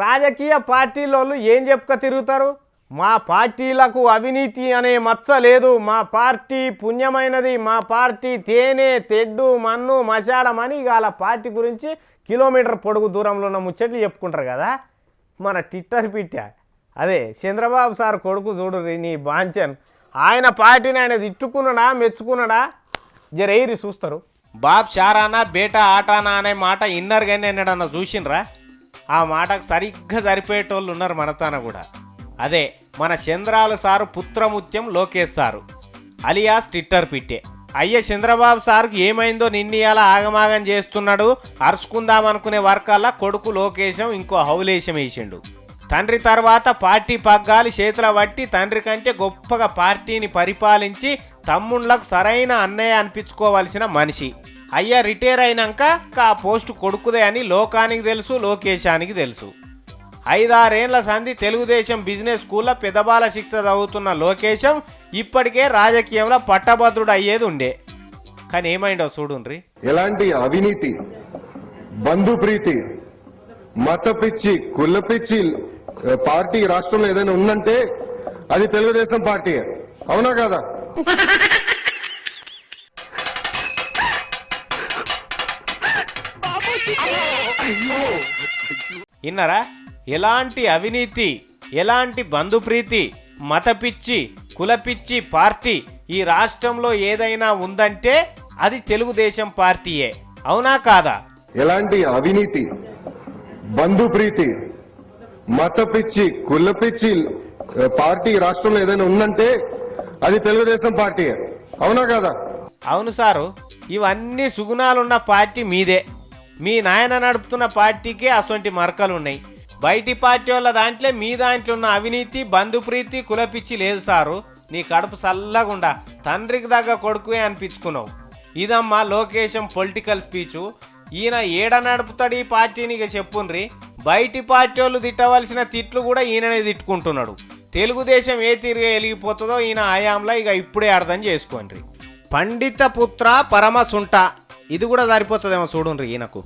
రాజకీయ పార్టీలోళ్ళు ఏం చెప్పుక తిరుగుతారు? మా పార్టీలకు అవినీతి అనే మచ్చ లేదు, మా పార్టీ పుణ్యమైనది, మా పార్టీ తేనె తెడ్డు మన్ను మశాడమని వాళ్ళ పార్టీ గురించి కిలోమీటర్ పొడుగు దూరంలో ఉన్న ముచ్చట్లు చెప్పుకుంటారు కదా. మన ట్విట్టర్ పిట్టా అదే చంద్రబాబు సార్ కొడుకు చూడు నీ బాంచన్, ఆయన పార్టీని ఆయన తిట్టుకున్నాడా మెచ్చుకున్నాడా జరైరి చూస్తారు. బాబ్ షారానా బేటా ఆటానా అనే మాట ఇన్నర్ కానీ ఎన్నడన్నా చూసిండ్రా? ఆ మాటకు సరిగ్గా సరిపోయేటోళ్ళు ఉన్నారు మనతాన కూడా. అదే మన చంద్రాలు సారు పుత్రముత్యం లోకేష్ సారు అలియాస్ ట్విట్టర్ పిట్టే. అయ్య చంద్రబాబు సార్కి ఏమైందో నిన్నీయాల ఆగమాగం చేస్తున్నాడు, అరుచుకుందామనుకునే వర్కల్లా కొడుకు లోకేశం ఇంకో హౌలేశం వేసిండు. తండ్రి తర్వాత పార్టీ పగ్గాలు చేతుల పట్టి తండ్రి కంటే గొప్పగా పార్టీని పరిపాలించి తమ్ముళ్ళకు సరైన అన్నయ్య అనిపించుకోవాల్సిన మనిషి. అయ్యా రిటైర్ అయినాక ఆ పోస్టు కొడుకుదే అని లోకానికి తెలుసు, లోకేశానికి తెలుసు. 5-6 ఏళ్ల సంధి తెలుగుదేశం బిజినెస్ స్కూల్లో పెద్దబాల శిక్ష చదువుతున్న లోకేశం ఇప్పటికే రాజకీయంలో పట్టభద్రుడు అయ్యేది ఉండే. కానీ ఏమైండో చూడుండ్రి. ఎలాంటి అవినీతి, బంధు ప్రీతి, మత పిచ్చి, కుల పిచ్చి పార్టీ రాష్ట్రంలో ఏదైనా ఉందంటే అది తెలుగుదేశం పార్టీ. అవునా కదా? ఇన్నరా? ఎలాంటి అవినీతి, ఎలాంటి బంధుప్రీతి, మతపిచ్చి, కులపిచ్చి పార్టీ ఈ రాష్ట్రంలో ఏదైనా ఉందంటే అది తెలుగుదేశం పార్టీయే. అవునా కాదా? ఎలాంటి అవినీతి, బంధు ప్రీతి, మత పిచ్చి, కుల పిచ్చి పార్టీ రాష్ట్రంలో ఏదైనా ఉందంటే అది తెలుగుదేశం పార్టీ. అవునా కదా? అవును సారు, ఇవన్నీ సుగుణాలున్న పార్టీ మీదే. మీ నాయన నడుపుతున్న పార్టీకే అసొంటి మరకలున్నాయి. బయటి పార్టీ వాళ్ళ దాంట్లో మీ దాంట్లో ఉన్న అవినీతి, బంధుప్రీతి, కులపిచ్చి లేదు సారు. నీ కడుపు చల్లగుండా తండ్రికి దగ్గర కొడుకునే అనిపించుకున్నావు. ఇదమ్మా లోకేశం పొలిటికల్ స్పీచు. ఈయన ఏడ నడుపుతాడు ఈ పార్టీని ఇక చెప్పుండ్రి. బయటి పార్టీ వాళ్ళు తిట్టవలసిన తిట్లు కూడా ఈయననే తిట్టుకుంటున్నాడు. తెలుగుదేశం ఏ తీరుగా వెలిగిపోతుందో ఈయన ఆయాంలో ఇక ఇప్పుడే అర్థం చేసుకోండి. పండిత పుత్ర పరమసుంట, ఇది కూడా సరిపోతుందేమో చూడుండ్రి ఈయనకు.